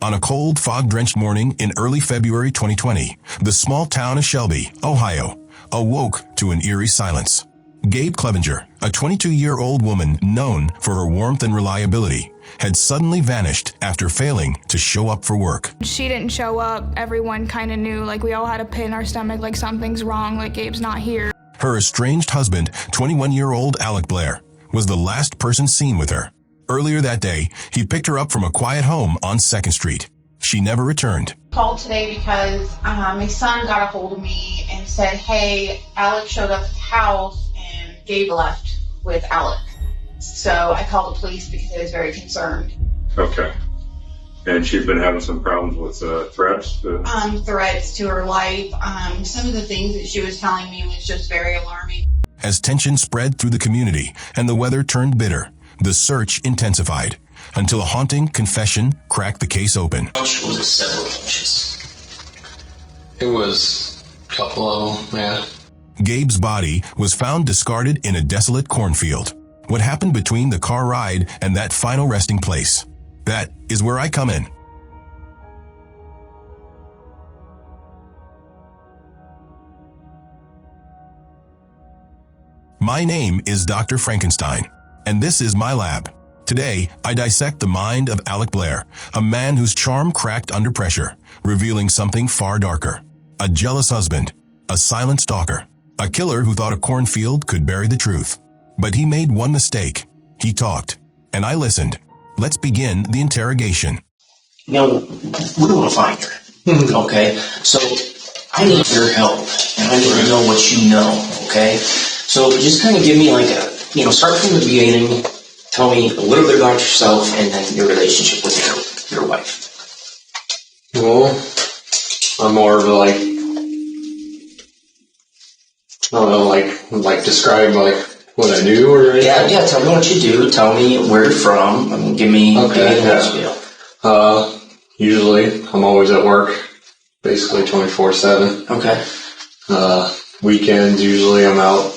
On a cold, fog-drenched morning in early February 2020, the small town of Shelby, Ohio, awoke to an eerie silence. Gabe Clevenger, a 22-year-old woman known for her warmth and reliability, had suddenly vanished after failing to show up for work. She didn't show up. Everyone kind of knew, like we all had a pit in our stomach, like something's wrong, like Gabe's not here. Her estranged husband, 21-year-old Alec Blair, was the last person seen with her. Earlier that day, he picked her up from a quiet home on 2nd Street. She never returned. Called today because my son got a hold of me and said, hey, Alec showed up at the house and Gabe left with Alec. So I called the police because I was very concerned. Okay. And she's been having some problems with threats? Threats to her life. Some of the things that she was telling me was just very alarming. As tension spread through the community and the weather turned bitter, the search intensified until a haunting confession cracked the case open. Was it several inches? It was a couple of them, yeah. Gabe's body was found discarded in a desolate cornfield. What happened between the car ride and that final resting place? That is where I come in. My name is Dr. Frankenstein, and this is my lab. Today, I dissect the mind of Alec Blair, a man whose charm cracked under pressure, revealing something far darker. A jealous husband, a silent stalker, a killer who thought a cornfield could bury the truth. But he made one mistake. He talked, and I listened. Let's begin the interrogation. Now, we want to find her, okay? So, I need your help, and I need to know what you know, okay? So, just kind of give me like start from the beginning, tell me a little bit about yourself, and then your relationship with your wife. Well, I'm more of a describe what I do or anything? Yeah, tell me what you do, tell me where you're from, give me a whole spiel. Usually, I'm always at work, basically 24/7. Okay. Weekends, usually I'm out.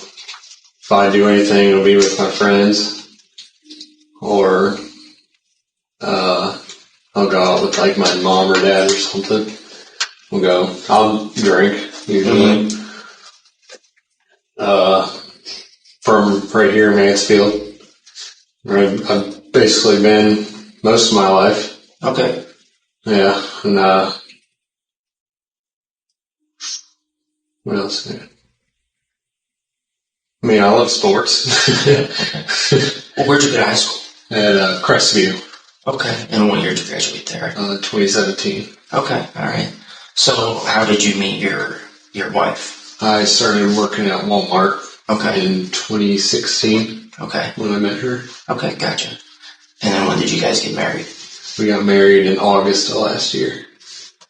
If I do anything, it'll be with my friends, or I'll go out with my mom or dad or something. I'll drink usually. From right here in Mansfield, where I've basically been most of my life. Okay. Yeah, and what else? I love sports. Well, where'd you go to high school? At Crestview. Okay. And what year did you graduate there? 2017. Okay, alright. So, how did you meet your wife? I started working at Walmart in 2016. Okay. When I met her. Okay, gotcha. And then when did you guys get married? We got married in August of last year.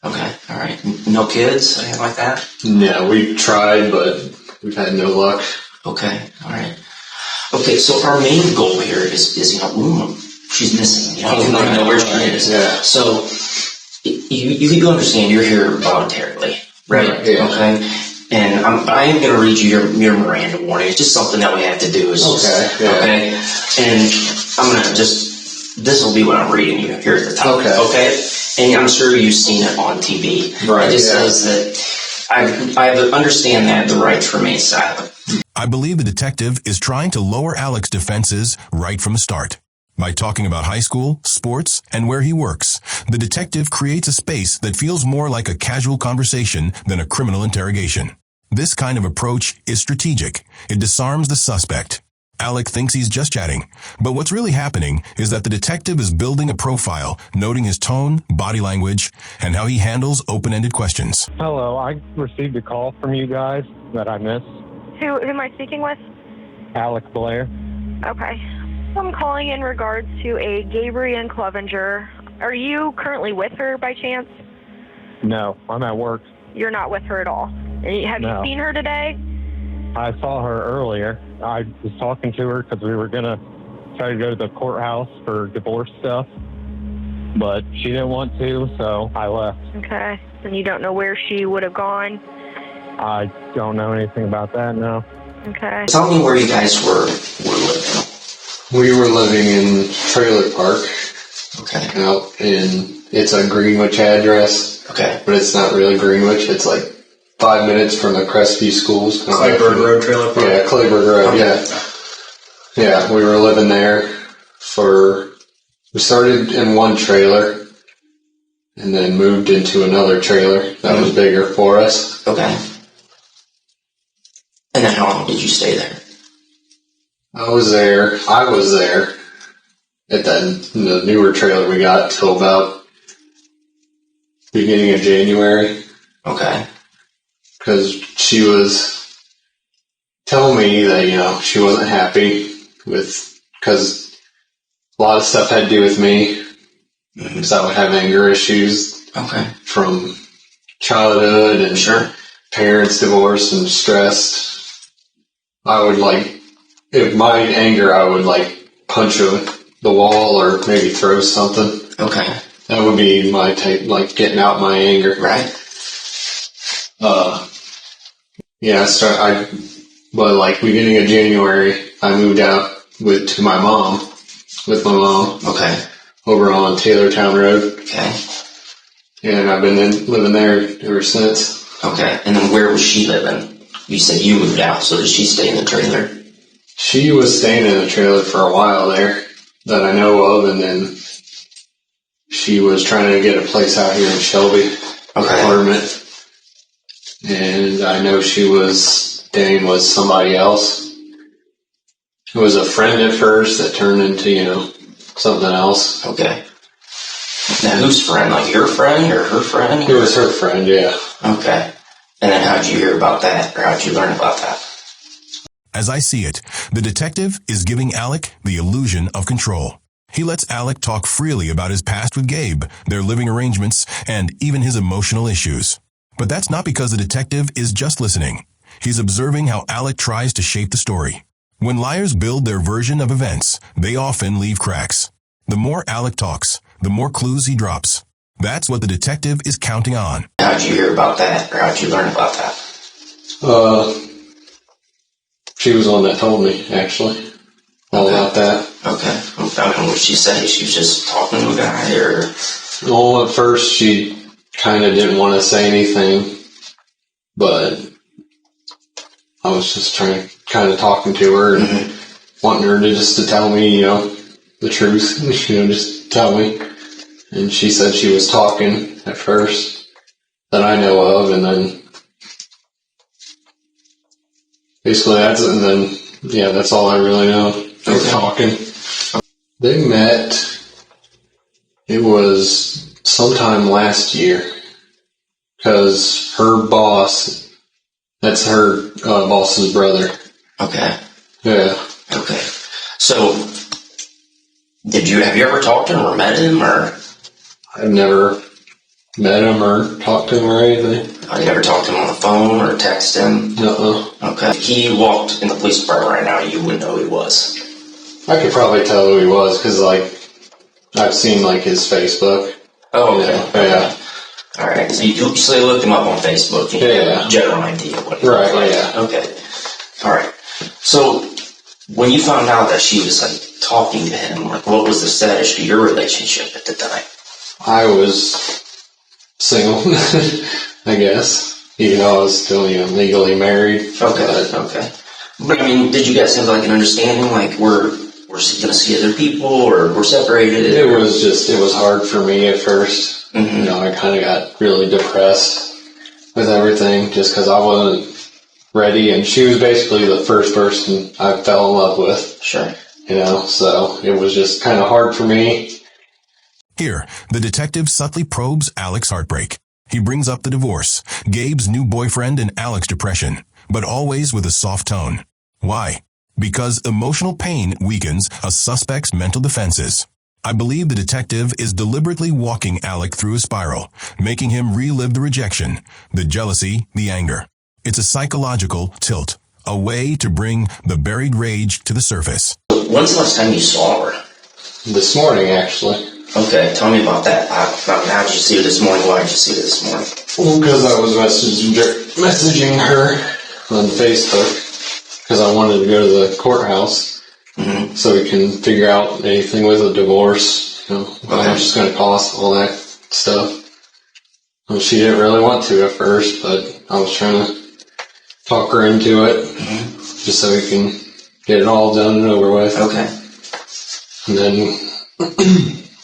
Okay, alright. No kids? Anything like that? No, we've tried, but we've had no luck. Okay, alright. Okay, so our main goal here is she's missing, we don't know where she is. Yeah. So, you understand you're here voluntarily, right? Yeah. Okay? And I am going to read you your Miranda warning. It's just something that we have to do. Okay? And I'm going to this will be what I'm reading you here at the top. Okay? And I'm sure you've seen it on TV. Right. It just says that I understand that the right to remain silent. I believe the detective is trying to lower Alec's defenses right from the start. By talking about high school, sports, and where he works, the detective creates a space that feels more like a casual conversation than a criminal interrogation. This kind of approach is strategic. It disarms the suspect. Alec thinks he's just chatting, but what's really happening is that the detective is building a profile, noting his tone, body language, and how he handles open-ended questions. Hello, I received a call from you guys that I missed. Who am I speaking with? Alec Blair. Okay. I'm calling in regards to a Gabrielle Clevenger. Are you currently with her by chance? No, I'm at work. You're not with her at all? Have you seen her today? I saw her earlier. I was talking to her because we were going to try to go to the courthouse for divorce stuff, but she didn't want to, so I left. Okay. And you don't know where she would have gone? I don't know anything about that, no. Okay. Tell me where you guys were living. We were living in Trailer Park. Okay. Out in It's a Greenwich address, Okay. but it's not really Greenwich. It's like 5 minutes from the Crestview schools. Clayburg Road Trailer Park? Yeah, Clayburg Road, yeah. Yeah, we were living there we started in one trailer and then moved into another trailer that was bigger for us. Okay. And then how long did you stay there? I was there at the newer trailer we got till about beginning of January. Okay. Because she was telling me that, she wasn't happy because a lot of stuff had to do with me, because I would have anger issues from childhood and parents divorced and stressed. I would if my anger, I would punch the wall or maybe throw something. Okay. That would be my type, getting out my anger. Right. But beginning of January, I moved out with my mom. Okay. Over on Taylortown Road. Okay. And I've been living there ever since. Okay. And then where was she living? You said you moved out, so did she stay in the trailer? She was staying in the trailer for a while there that I know of, and then she was trying to get a place out here in Shelby, apartment. And I know she was staying with somebody else. It was a friend at first that turned into, something else. Okay. Now, whose friend? Like your friend or her friend? It was her friend, yeah. Okay. And then how'd you hear about that, or how'd you learn about that? As I see it, the detective is giving Alec the illusion of control. He lets Alec talk freely about his past with Gabe, their living arrangements, and even his emotional issues. But that's not because the detective is just listening. He's observing how Alec tries to shape the story. When liars build their version of events, they often leave cracks. The more Alec talks, the more clues he drops. That's what the detective is counting on. How'd you hear about that, or how'd you learn about that? She was the one that told me, actually, all about that. Okay. I mean, what she say? She was just talking to a guy, or? Well, at first she kind of didn't want to say anything, but I was just kind of talking to her and wanting her to tell me, the truth, just tell me. And she said she was talking at first that I know of, and then basically that's all I really know. They were talking. They met, it was sometime last year, because her boss, that's her boss's brother. Okay. Yeah. Okay. So, have you ever talked to him or met him, or? I've never met him or talked to him or anything. You never talked to him on the phone or text him? Okay. If he walked in the police department right now, you wouldn't know who he was. I could probably tell who he was because, I've seen his Facebook. Oh, okay. Yeah. All right. So you looked him up on Facebook. You have a general idea of what he was like. Yeah. Okay. All right. So when you found out that she was talking to him, what was the status of your relationship at the time? I was single, I guess. Even though I was still, legally married. Okay. But I mean, did you guys have an understanding? We're going to see other people, or we're separated? It was hard for me at first. Mm-hmm. I kind of got really depressed with everything just because I wasn't ready, and she was basically the first person I fell in love with. Sure. So it was just kind of hard for me. Here, the detective subtly probes Alec's heartbreak. He brings up the divorce, Gabe's new boyfriend, and Alec's depression, but always with a soft tone. Why? Because emotional pain weakens a suspect's mental defenses. I believe the detective is deliberately walking Alec through a spiral, making him relive the rejection, the jealousy, the anger. It's a psychological tilt, a way to bring the buried rage to the surface. When's the last time you saw her? This morning, actually. Okay, tell me about that. How did you see her this morning? Why did you see her this morning? Well, because I was messaging her on Facebook, because I wanted to go to the courthouse so we can figure out anything with a divorce, how much it's going to cost, all that stuff. Well, she didn't really want to at first, but I was trying to talk her into it, just so we can get it all done and over with. Okay. And then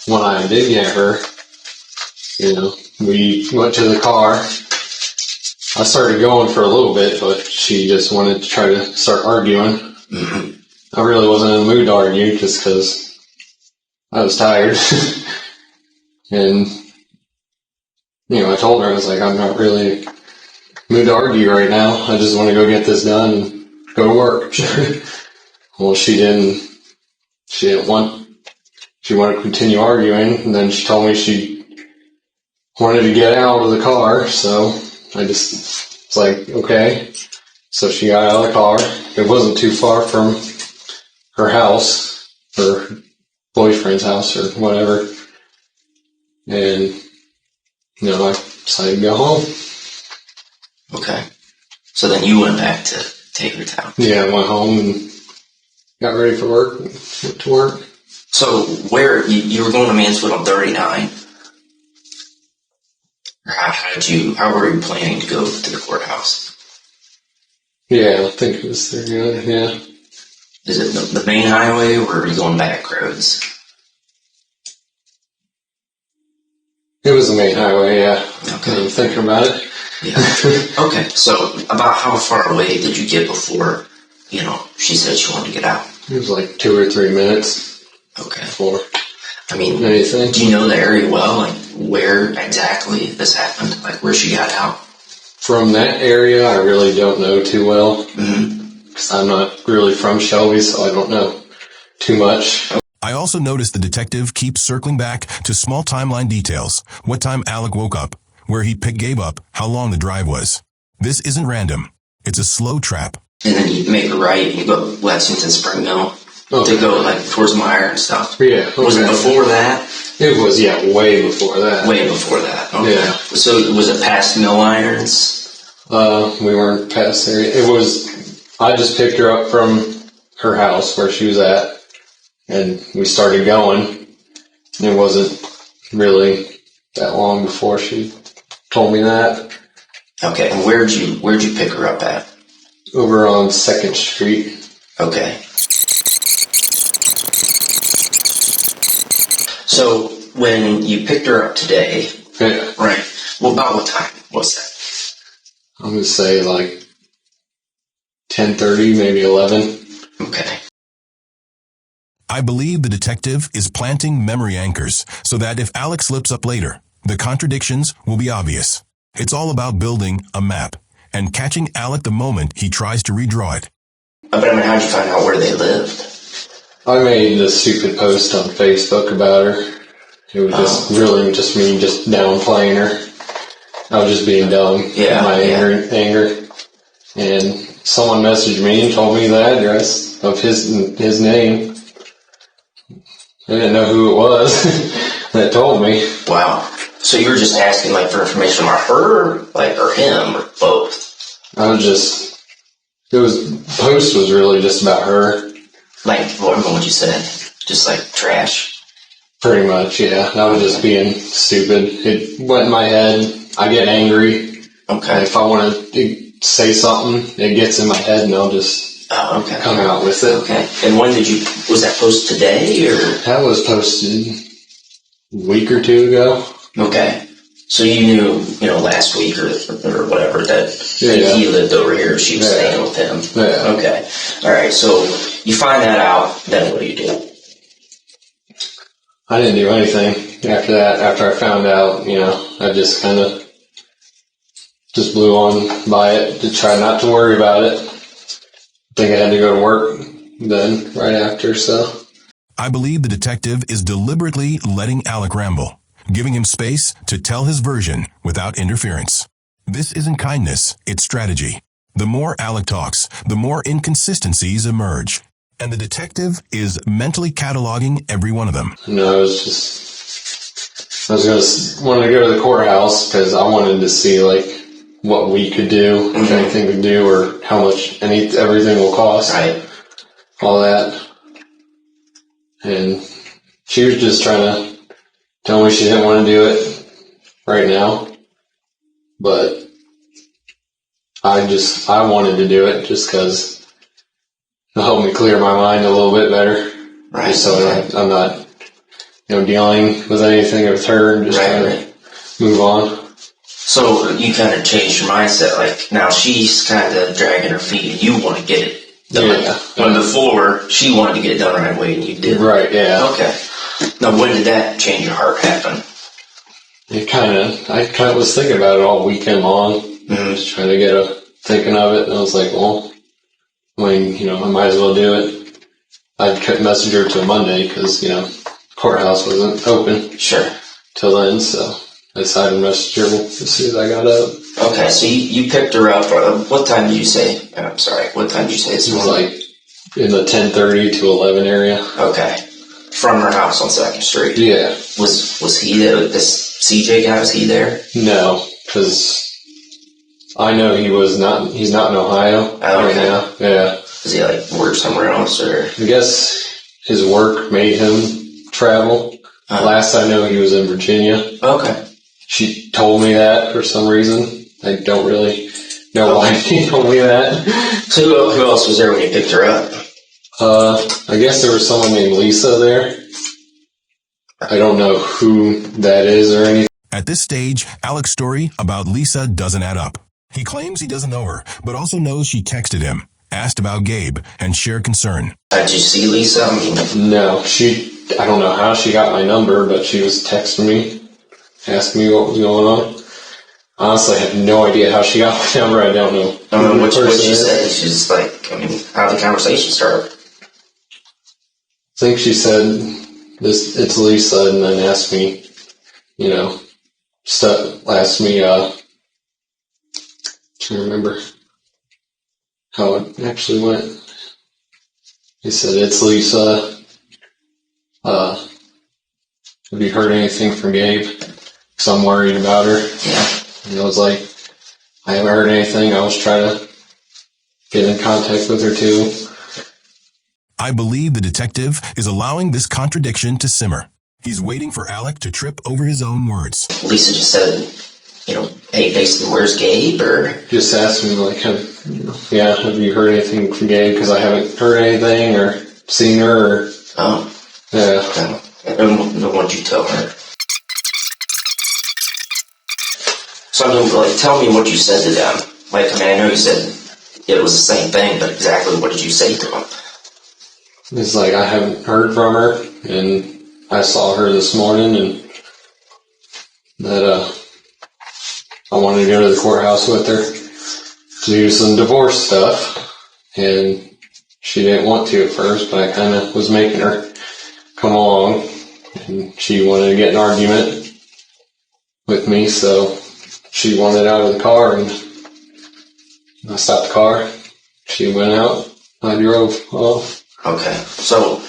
when I did get her, we went to the car. I started going for a little bit, but she just wanted to try to start arguing. Mm-hmm. I really wasn't in the mood to argue just because I was tired. And, I told her, I was like, I'm not really in the mood to argue right now. I just want to go get this done and go to work. Well, she wanted to continue arguing, and then she told me she wanted to get out of the car, so I just was like, okay. So she got out of the car. It wasn't too far from her house, her boyfriend's house or whatever. And, I decided to go home. Okay. So then you went back to take her down. Yeah, I went home and got ready for work, went to work. So where, you were going to Mansfield on 39? Or how were you planning to go to the courthouse? Yeah, I think it was 39, yeah. Is it the main highway, or are you going back roads? It was the main highway, yeah. Okay. I'm thinking about it. Yeah. Okay, so about how far away did you get before, she said she wanted to get out? It was like 2 or 3 minutes Okay. before Do anything. you know the area well? Like, where exactly this happened? Like, where she got out? From that area, I really don't know too well. Because I'm not really from Shelby, so I don't know too much. I also noticed the detective keeps circling back to small timeline details. What time Alec woke up, where he picked Gabe up, how long the drive was. This isn't random. It's a slow trap. And then you make a right, and you go Lexington Spring Mill to go, like, towards Meyer and stuff. Yeah. Okay. Was it before that? It was, way before that. Way before that. Okay. Yeah. So was it past Mill Irons? We weren't past there. It was, I just picked her up from her house where she was at, and we started going. It wasn't really that long before she told me that. Okay, and where'd you pick her up at? Over on 2nd Street. Okay. So when you picked her up today, Yeah. right? Well, about what time was that? I'm going to say like 10:30, maybe 11. Okay. I believe the detective is planting memory anchors so that if Alec slips up later, the contradictions will be obvious. It's all about building a map and catching Alec the moment he tries to redraw it. But how'd you find out where they lived? I made a stupid post on Facebook about her. It was just really just me just downplaying her. I was just being dumb. Yeah, My yeah. anger. And someone messaged me and told me the address of his name. I didn't know who it was that told me. Wow. So you were just asking, like, for information about her, like, or him, or both? Post was really just about her. Like, what you said? Just, like, trash? Pretty much, yeah. I was just being stupid. It went in my head. I get angry. Okay. And if I want to say something, it gets in my head and I'll just come out with it. Okay. And when was that post today, or? That was posted a week or two ago. Okay. So you knew, last week or whatever that he lived over here, she was staying with him. Yeah. Okay. All right. So you find that out, then what do you do? I didn't do anything after that. After I found out, I just kind of just blew on by it to try not to worry about it. I think I had to go to work then, right after, so. I believe the detective is deliberately letting Alec ramble, giving him space to tell his version without interference. This isn't kindness, it's strategy. The more Alec talks, the more inconsistencies emerge. And the detective is mentally cataloging every one of them. No, I was wanted to go to the courthouse because I wanted to see what we could do, if anything we could do, or how much everything will cost. Right. All that. And she was just trying to tell me she didn't want to do it. right now, but I wanted to do it just because it helped me clear my mind a little bit better. Right. So I'm not, dealing with anything with her and just trying to move on. So you kind of changed your mindset. Like now she's kind of dragging her feet and you want to get it done. Yeah. When before she wanted to get it done right away and you did. Right, yeah. Okay. Now when did that change your heart happen? I kind of was thinking about it all weekend long. Just trying to thinking of it, and I was like, well, I might as well do it. I couldn't message her till Monday because, courthouse wasn't open. Sure. Till then, so I decided to message her as soon as I got up. Okay, so you picked her up. What time did you say? I'm sorry. What time did you say this It was morning? like in the 10:30 to 11 area. Okay. From her house on 2nd Street. Yeah. Was he there? This CJ guy, was he there? No, because I know he's not in Ohio right now. Yeah. Does he work somewhere else or? I guess his work made him travel. Last I know he was in Virginia. Okay. She told me that for some reason. I don't really know why she told me that. So who else was there when you picked her up? I guess there was someone named Lisa there. I don't know who that is or anything. At this stage, Alec's story about Lisa doesn't add up. He claims he doesn't know her, but also knows she texted him, asked about Gabe, and shared concern. Did you see Lisa? No, I don't know how she got my number, but she was texting me, asking me what was going on. Honestly, I have no idea how she got my number. I don't know. What she said? She's how'd the conversation start? I think she said, it's Lisa, and then asked me, can't remember how it actually went. He said, it's Lisa. Have you heard anything from Gabe? Because I'm worried about her. Yeah. And I was like, I haven't heard anything. I was trying to get in contact with her too. I believe the detective is allowing this contradiction to simmer. He's waiting for Alec to trip over his own words. Lisa just said, hey, basically, where's Gabe? Or just asked me, have you heard anything from Gabe? Because I haven't heard anything or seen her. Or, yeah. And what did you tell her? So tell me what you said to them. I know you said it was the same thing, but exactly what did you say to them? It's I haven't heard from her, and I saw her this morning, and that I wanted to go to the courthouse with her to do some divorce stuff, and she didn't want to at first, but I kind of was making her come along, and she wanted to get in an argument with me, so she wanted out of the car, and I stopped the car. She went out. I drove off. Okay, so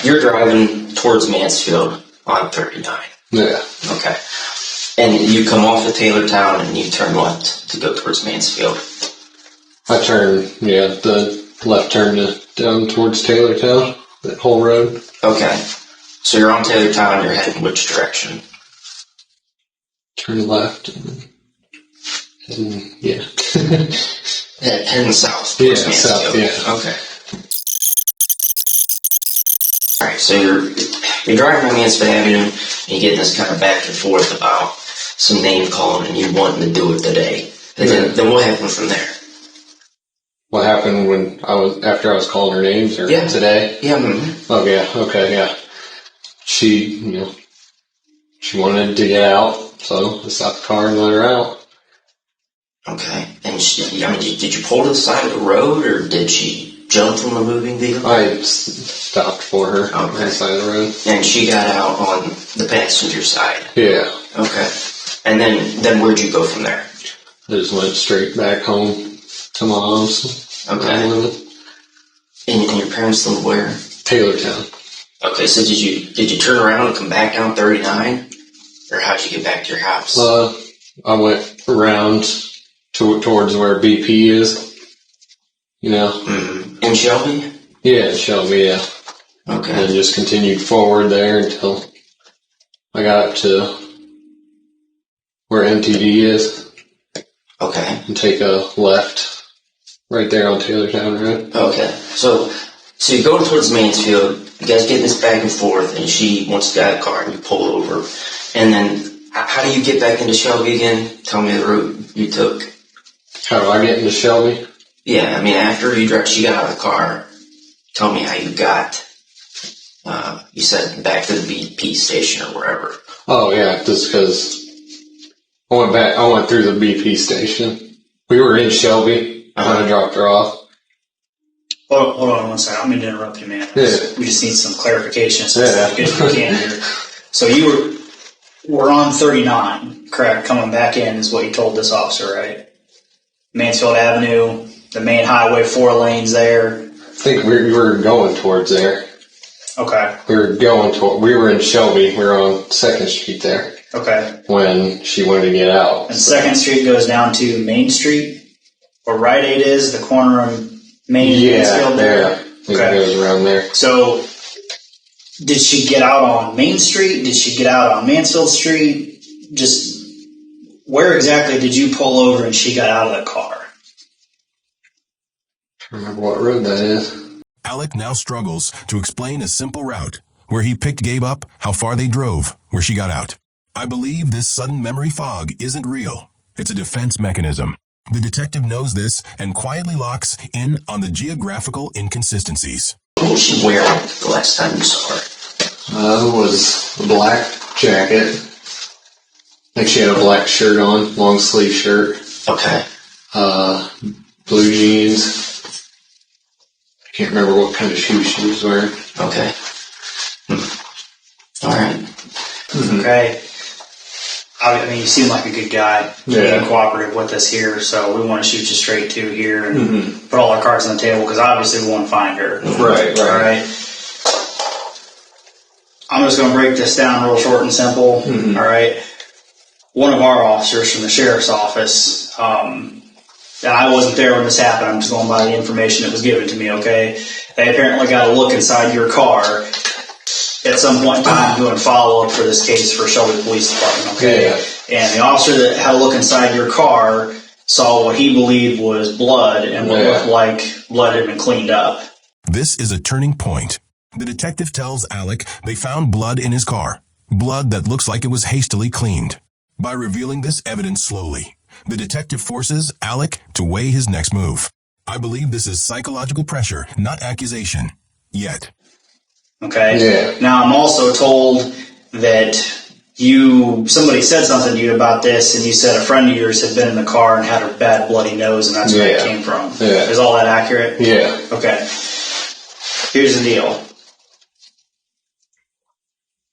you're driving towards Mansfield on 39. Yeah. Okay. And you come off of Taylortown and you turn left to go towards Mansfield. I turn, the left turn down towards Taylortown, that whole road. Okay. So you're on Taylortown, you're heading which direction? Turn left. Yeah. Heading south. Yeah, towards Mansfield. south, yeah. Okay. Alright, so you're driving on Mansfield Avenue and you're getting this kind of back and forth about some name calling and you're wanting to do it today. And then what happened from there? What happened after I was calling her names or today? Yeah. Mm-hmm. Oh yeah, okay, yeah. She wanted to get out, so I stopped the car and let her out. Okay. And did you pull to the side of the road or did she jump from the moving vehicle? I stopped for her on the side of the road. And she got out on the passenger side? Yeah. Okay. And then where'd you go from there? I just went straight back home to my mom's. Okay. And your parents live where? Taylortown. Okay, so did you turn around and come back down 39? Or how'd you get back to your house? I went around towards where BP is. Mm-hmm. In Shelby? Yeah, in Shelby, yeah. Okay. And just continued forward there until I got up to MTD is. Okay. And take a left right there on Taylortown Road. Okay. So you're going towards Mansfield. You guys get this back and forth, and she wants to get a car, and you pull over. And then, how do you get back into Shelby again? Tell me the route you took. How do I get into Shelby? Yeah, I mean, after she got out of the car, tell me how you got, you said back to the BP station or wherever. Oh, yeah, just because I went through the BP station. We were in Shelby when I dropped her off. Hold on one second. I'm going to interrupt you, man. Yeah. We just need some clarification. Yeah. If we can here. So you were on 39, correct? Coming back in is what you told this officer, right? Mansfield Avenue, the main highway, 4 lanes there. I think we were going towards there. Okay. We were in Shelby. We were on 2nd Street there. Okay. When she wanted to get out. And 2nd Street goes down to Main Street, where Rite Aid is, the corner of Main and Mansfield there. I think it goes around there. So, did she get out on Main Street? Did she get out on Mansfield Street? Just where exactly did you pull over and she got out of the car? I don't remember what road that is. Alec now struggles to explain a simple route, where he picked Gabe up, how far they drove, where she got out. I believe this sudden memory fog isn't real. It's a defense mechanism. The detective knows this and quietly locks in on the geographical inconsistencies. What was she wearing the last time you saw her? It was a black jacket. I think she had a black shirt on, long sleeve shirt. Okay. Blue jeans. I can't remember what kind of shoes she was wearing. Okay. All right. Mm-hmm. Okay. I mean, you seem like a good guy. Yeah. Being cooperative with us here, so we want to shoot you straight to here and Mm-hmm. put all our cards on the table because obviously we want to find her. Right. All right. I'm just going to break this down real short and simple. Mm-hmm. All right. One of our officers from the sheriff's office, and I wasn't there when this happened. I'm just going by the information that was given to me. Okay. They apparently got a look inside your car at some point in time doing follow-up for this case for Shelby Police Department, okay? Yeah. And the officer that had a look inside your car saw what he believed was blood and what looked like blood had been cleaned up. This is a turning point. The detective tells Alec they found blood in his car, blood that looks like it was hastily cleaned. By revealing this evidence slowly, the detective forces Alec to weigh his next move. I believe this is psychological pressure, not accusation. Yet. Okay? Yeah. Now, I'm also told that somebody said something to you about this, and you said a friend of yours had been in the car and had a bad bloody nose, and that's where it came from. Yeah. Is all that accurate? Yeah. Okay. Here's the deal.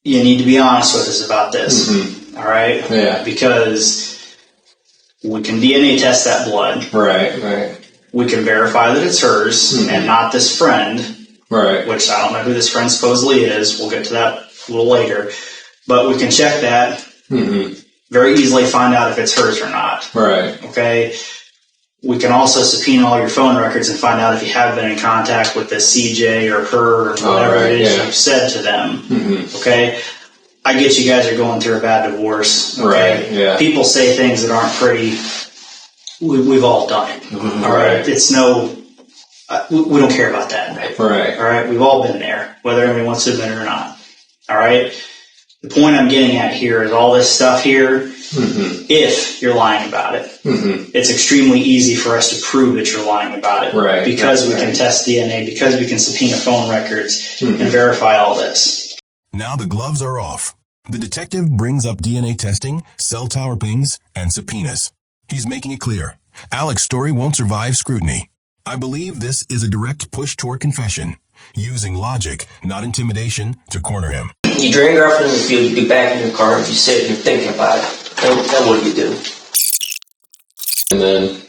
You need to be honest with us about this. Mm-hmm. All right? Yeah. Because we can DNA test that blood. Right. We can verify that it's hers and not this friend. Right. Which I don't know who this friend supposedly is. We'll get to that a little later. But we can check that, very easily find out if it's hers or not. Right. Okay? We can also subpoena all your phone records and find out if you have been in contact with this CJ or her or whatever it is you've said to them. Okay? I get you guys are going through a bad divorce. Okay? Right, yeah. People say things that aren't pretty. We've all done it. All right? It's no... we don't care about that. Right. All right? We've all been there, whether anyone wants to admit it or not. All right? The point I'm getting at here is all this stuff here, if you're lying about it, it's extremely easy for us to prove that you're lying about it. Right. Because we can test DNA, because we can subpoena phone records and verify all this. Now the gloves are off. The detective brings up DNA testing, cell tower pings, and subpoenas. He's making it clear. Alec's story won't survive scrutiny. I believe this is a direct push toward confession, using logic, not intimidation, to corner him. You drag her off in the field, you get back in your car, and you sit and you're thinking about it. Then what do you do? And then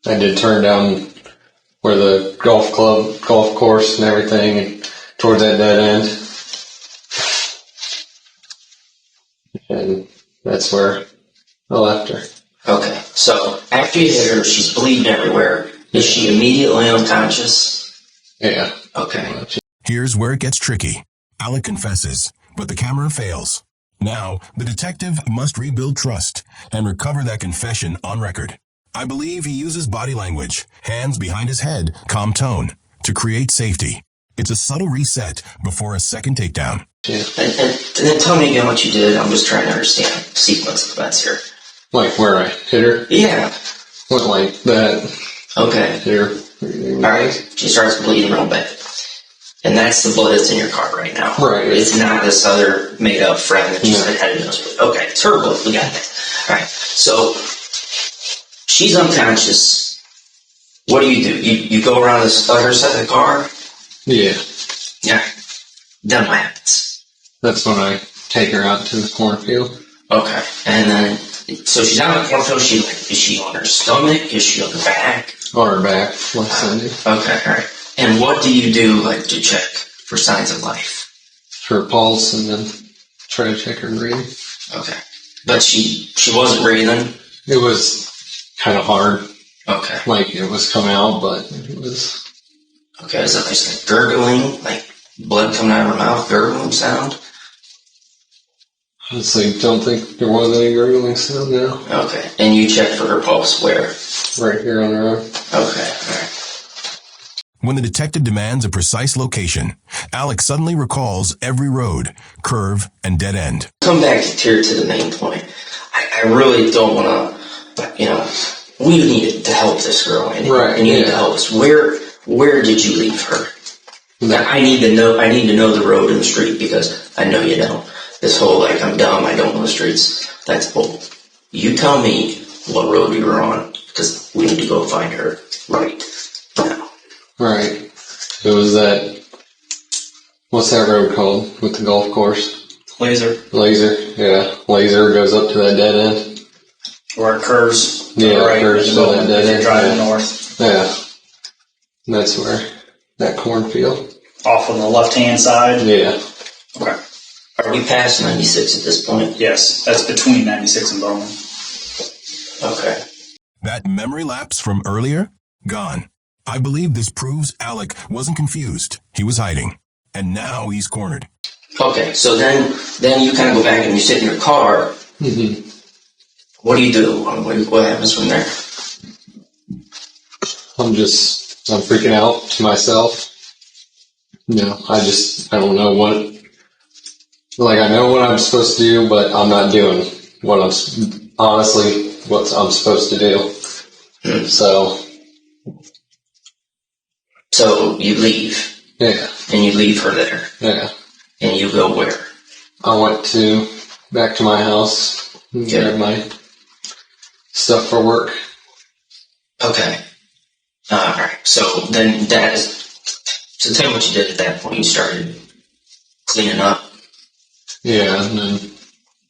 I did turn down where the golf course and everything, and towards that dead end. And that's where I left her. Okay, so after you hit her, she's bleeding everywhere. Is she immediately unconscious? Yeah. Okay. Here's where it gets tricky. Alec confesses, but the camera fails. Now, the detective must rebuild trust and recover that confession on record. I believe he uses body language, hands behind his head, calm tone, to create safety. It's a subtle reset before a second takedown. Yeah. And then tell me again what you did. I'm just trying to understand the sequence of events here. Like where I hit her? Yeah. Went like that. Okay. Here. Alright. She starts bleeding real bad. And that's the blood that's in your car right now. Right. It's not this other made-up friend that you said had a nose bleed. Okay, it's her blood. We got that. Alright. So, she's unconscious. What do? You go around this other side of the car? Yeah. Yeah. Then what happens? That's when I take her out to the cornfield. Okay. And then, so she's out in the cornfield. Is she on her stomach? Is she on her back? On her back, like Sunday. Okay, alright. And what do you do, like, to check for signs of life? Her pulse, and then try to check her breathing. Okay. But she wasn't breathing? It was kind of hard. Okay. Like, it was coming out, but it was... Okay, is that just like gurgling, like blood coming out of her mouth, gurgling sound? Honestly, don't think there was any gurgling sound now. Okay, and you checked for her pulse where? Right here on her arm. Okay, alright. When the detective demands a precise location, Alex suddenly recalls every road, curve, and dead end. Come back here to the main point. I really don't want to, we need to help this girl. Right. And you need to help us. Where did you leave her? I need to know the road and the street because I know you don't. This whole, like, I'm dumb, I don't know the streets, that's bull. You tell me what road you were on because we need to go find her right now. Right. It was that... What's that road called with the golf course? Laser. Yeah. Laser goes up to that dead end. Where it curves. Yeah, right, it curves to that dead end. Driving north. Yeah. That's where that cornfield. Off on the left-hand side? Yeah. Okay. Are we past 96 at this point? Yes, that's between 96 and Bowman. Okay. That memory lapse from earlier? Gone. I believe this proves Alec wasn't confused. He was hiding. And now he's cornered. Okay, so then you kind of go back and you sit in your car. Mm-hmm. What do you do? What happens from there? I'm freaking out to myself. I don't know what... Like, I know what I'm supposed to do, but I'm not doing what I'm supposed to do. So you leave. Yeah. And you leave her there. Yeah. And you go where? I went back to my house and grabbed my stuff for work. Okay. Alright. So then so tell me what you did at that point. You started cleaning up? Yeah, and then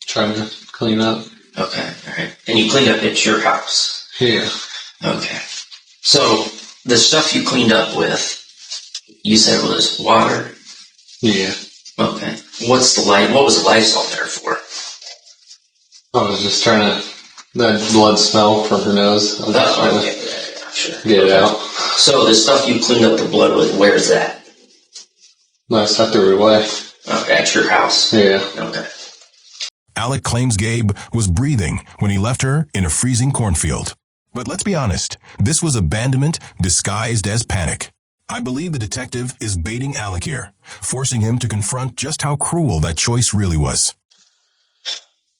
trying to clean up. Okay, alright. And you cleaned up at your house? Yeah. Okay. So the stuff you cleaned up with, you said was water? Yeah. Okay. What was the Lysol there for? I was just trying to... That blood smell from her nose. I was just trying to sure. Get it out. So the stuff you cleaned up the blood with, where's that? I stuck her away. Okay, at your house? Yeah. Okay. Alec claims Gabe was breathing when he left her in a freezing cornfield. But let's be honest, this was abandonment disguised as panic. I believe the detective is baiting Alec here, forcing him to confront just how cruel that choice really was.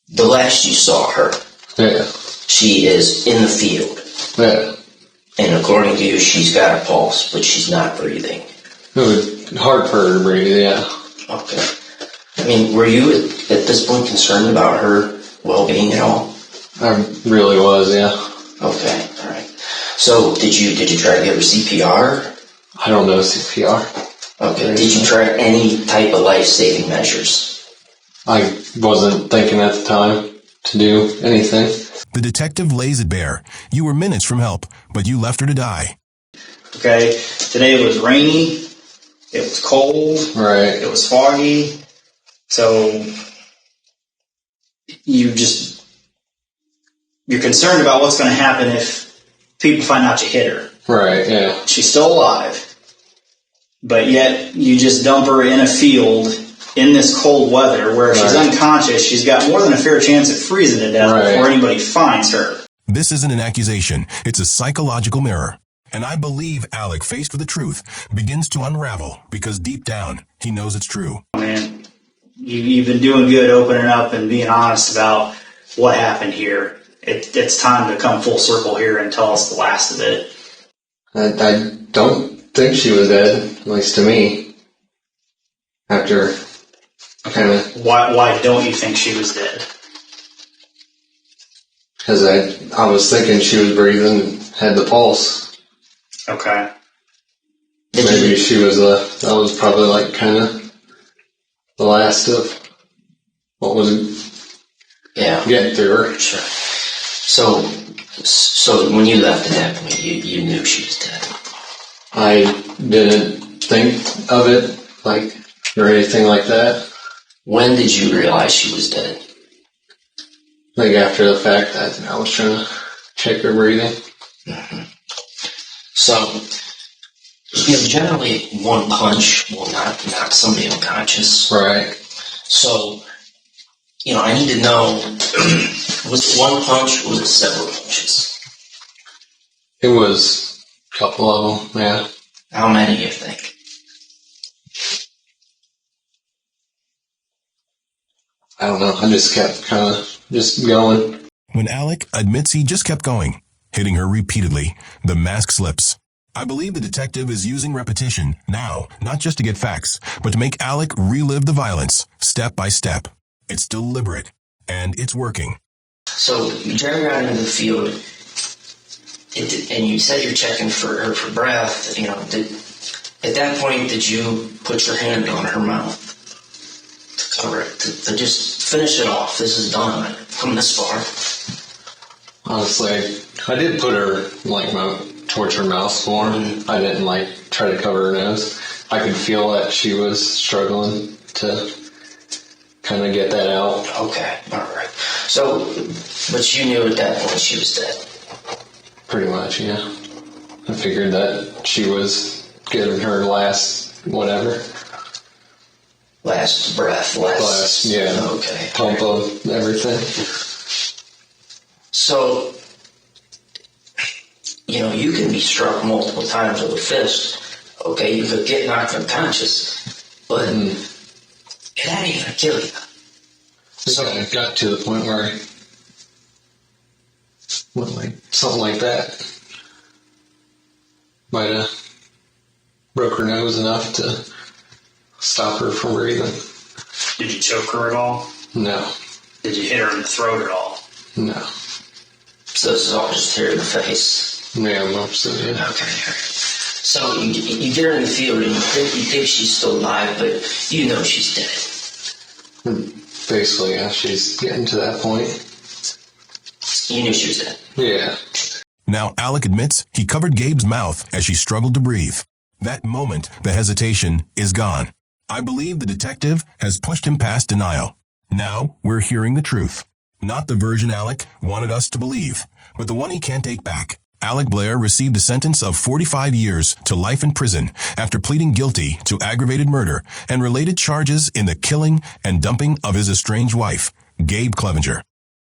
The last you saw her, yeah, she is in the field. Yeah. And according to you, she's got a pulse, but she's not breathing. It was hard for her to breathe, yeah. Okay. I mean, were you at this point concerned about her well-being at all? I really was, yeah. Okay, alright. So, did you try to give her CPR? I don't know CPR. Okay, did you try any type of life-saving measures? I wasn't thinking at the time to do anything. The detective lays it bare. You were minutes from help, but you left her to die. Okay, today it was rainy, it was cold, right? It was foggy, so you're concerned about what's going to happen if people find out you hit her. Right, yeah. She's still alive, but yet you just dump her in a field in this cold weather where if she's Right. unconscious, she's got more than a fair chance of freezing to death Right. before anybody finds her. This isn't an accusation. It's a psychological mirror. And I believe Alec, faced with the truth, begins to unravel because deep down, he knows it's true. Man, you've been doing good opening up and being honest about what happened here. It's time to come full circle here and tell us the last of it. I don't think she was dead, at least to me. After kind of, Why don't you think she was dead? because I was thinking she was breathing, had the pulse. Okay. Maybe she was that was probably like kind of the last of what was Yeah. getting through her. Sure. So when you left at that point, you knew she was dead. I didn't think of it like or anything like that. When did you realize she was dead? Like after the fact that I was trying to check her breathing. So, generally one punch will knock somebody unconscious. Right. So, I need to know, was it one punch or was it several punches? It was a couple of them, yeah. How many do you think? I don't know. I just kept kind of just going. When Alec admits he just kept going, hitting her repeatedly, the mask slips. I believe the detective is using repetition now, not just to get facts, but to make Alec relive the violence, step by step. It's deliberate, and it's working. So, you drive around into the field, and you said you're checking for breath, at that point, did you put your hand on her mouth to cover it, to just finish it off? This is done. I've come this far. Honestly, I did put her towards her mouth more. I didn't try to cover her nose. I could feel that she was struggling to kind of get that out. Okay, all right. So, but you knew at that point she was dead. Pretty much, yeah. I figured that she was getting her last whatever. Last breath, Last, yeah. Okay. Pump of everything. So, you can be struck multiple times with a fist. Okay, you could get knocked unconscious, but it ain't gonna kill you. So I got to the point where something like that might have broke her nose enough to stop her from breathing. Did you choke her at all? No. Did you hit her in the throat at all? No. So this is all just here in the face. Yeah, most of it. Okay. So you get her in the field and you think she's still alive, but you know she's dead. Basically, yeah, she's getting to that point. You knew she was dead. Yeah. Now, Alec admits he covered Gabe's mouth as she struggled to breathe. That moment, the hesitation is gone. I believe the detective has pushed him past denial. Now, we're hearing the truth. Not the version Alec wanted us to believe, but the one he can't take back. Alec Blair received a sentence of 45 years to life in prison after pleading guilty to aggravated murder and related charges in the killing and dumping of his estranged wife, Gabe Clevenger.